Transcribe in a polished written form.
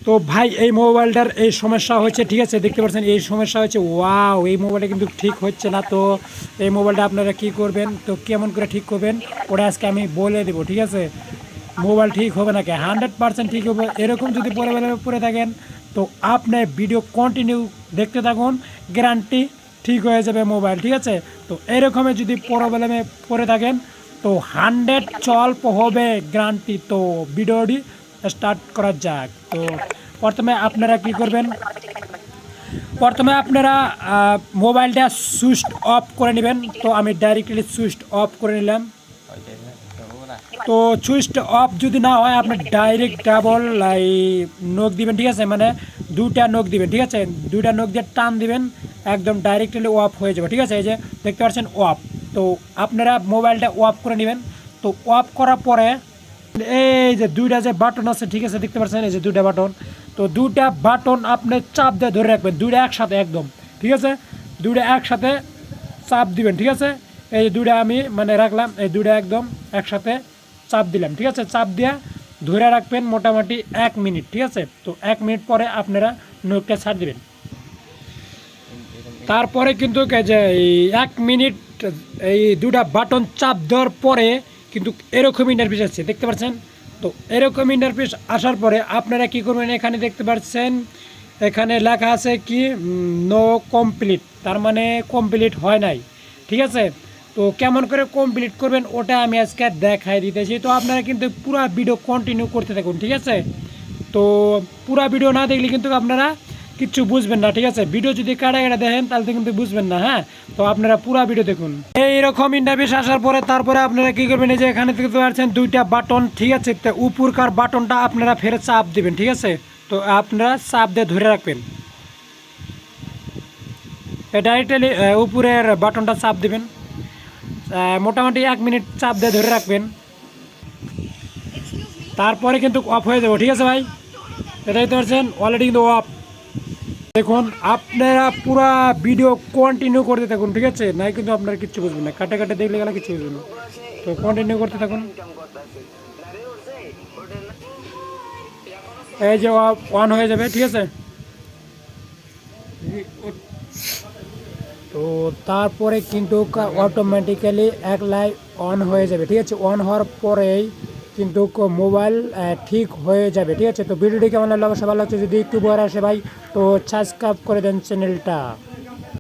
তো ভাই এই মোবাইলটার এই সমস্যা হচ্ছে, ঠিক আছে, দেখতে পাচ্ছেন এই সমস্যা হচ্ছে। ওয়াও, এই মোবাইলটা কিন্তু ঠিক হচ্ছে না। তো এই মোবাইলটা আপনারা কি করবেন, তো কেমন করে ঠিক করবেন ওটা আজকে আমি বলে দেবো, ঠিক আছে। মোবাইল ঠিক হবে না, 100% ঠিক হবে। এরকম যদি পরে পরে থাকেন তো আপনি ভিডিও কন্টিনিউ দেখতে থাকুন, গ্যারান্টি ঠিক হয়ে যাবে মোবাইল, ঠিক আছে। তো এরকমই যদি প্রবলেমে পড়ে থাকেন তো 100 হবে গ্যারান্টি। তো ভিডিওটি স্টার্ট করা যাক। তো প্রথমে আপনারা কি করবেন, প্রথমে আপনারা মোবাইলটা সুইচ অফ করে নেবেন। তো আমি ডাইরেক্টলি সুইচ অফ করে নিলাম। তো সুইচটা অফ যদি না হয় আপনি ডাইরেক্ট ডাবল নখ দিবেন, ঠিক আছে, মানে দুটা নখ দিবেন, ঠিক আছে, দুটা নখ দিয়ে টান দিবেন, একদম ডাইরেক্টলি অফ হয়ে যাবে, ঠিক আছে। এই যে দেখতে পাচ্ছেন অফ। তো আপনারা মোবাইলটা অফ করে নেবেন। তো অফ করার পরে এই যে দুইটা যে বাটন আছে, ঠিক আছে, দেখতে পাচ্ছেন এই যে দুইটা বাটন। তো দুইটা বাটন আপনি চাপ দিয়ে ধরে রাখবেন, দুইটা একসাথে একদম, ঠিক আছে, দুইটা একসাথে চাপ দিবেন, ঠিক আছে। এই যে দুইটা আমি মানে রাখলাম, এই দুইটা একদম একসাথে চাপ দিলাম, ঠিক আছে। চাপ দিয়ে ধরে রাখবেন মোটামুটি 1 মিনিট, ঠিক আছে। তো 1 মিনিট পরে আপনারা নখটা ছাড় দিবেন। তারপরে কিন্তু এই যে এই 1 মিনিট এই দুটা বাটন চাপ দেওয়ার পরে কিন্তু এরকম ইন্টারফেস আসছে, দেখতে পাচ্ছেন। তো এরকম ইন্টারফেস আসার পরে আপনারা কি করবেন, এখানে দেখতে পাচ্ছেন এখানে লেখা আছে কি নো কমপ্লিট, তার মানে কমপ্লিট হয় নাই, ঠিক আছে। তো কেমন করে কমপ্লিট করবেন ওটা আমি আজকে দেখাই দিতেছি। তো আপনারা কিন্তু পুরো ভিডিও কন্টিনিউ করতে থাকুন, ঠিক আছে। তো পুরো ভিডিও না দেখলে কিন্তু আপনারা কিচ্ছু বুঝবেন না, ঠিক আছে। ভিডিও যদি কাটা কাটা দেখেন তাহলে কিন্তু বুঝবেন না, হ্যাঁ। তো আপনারা পুরো ভিডিও দেখুন। এইরকম ইন্টারভিউ আসার পরে তারপরে আপনারা কি করবেন, এই যে এখানে দেখতে পাচ্ছেন দুইটা বাটন, ঠিক আছে। তো উপরকার বাটনটা আপনারা ফের চাপ দিবেন, ঠিক আছে। তো আপনারা চাপ দিয়ে ধরে রাখবেন, ডাইরেক্টলি উপরের বাটনটা চাপ দিবেন, মোটামুটি 1 মিনিট চাপ দিয়ে ধরে রাখবেন। তারপরে কিন্তু অফ হয়ে যাবে, ঠিক আছে ভাই। এটাই তো পারছেন অলরেডি কিন্তু অফ। দেখুন আপনারা পুরা ভিডিও কন্টিনিউ করতে থাকুন, ঠিক আছে, নাই কিন্তু আপনারা কিচ্ছু বুঝবেন না, কাটে কাটে দেখলে গেলে কিচ্ছু বুঝবেন না। তো কন্টিনিউ করতে থাকুন। এই যে অন হয়ে যাবে, ঠিক আছে। তো তারপরে কিন্তু অটোমেটিক্যালি এক লাইট অন হয়ে যাবে, ঠিক আছে। অন হওয়ার পরেই কিন্তু মোবাইল ঠিক হয়ে যাবে, ঠিক আছে। তো ভিডিওটি কেমন লাগলো অবশ্যই ভালো লাগছে, যদি একটু বড় আসে ভাই তো সাবস্ক্রাইব করে দেন চ্যানেলটা।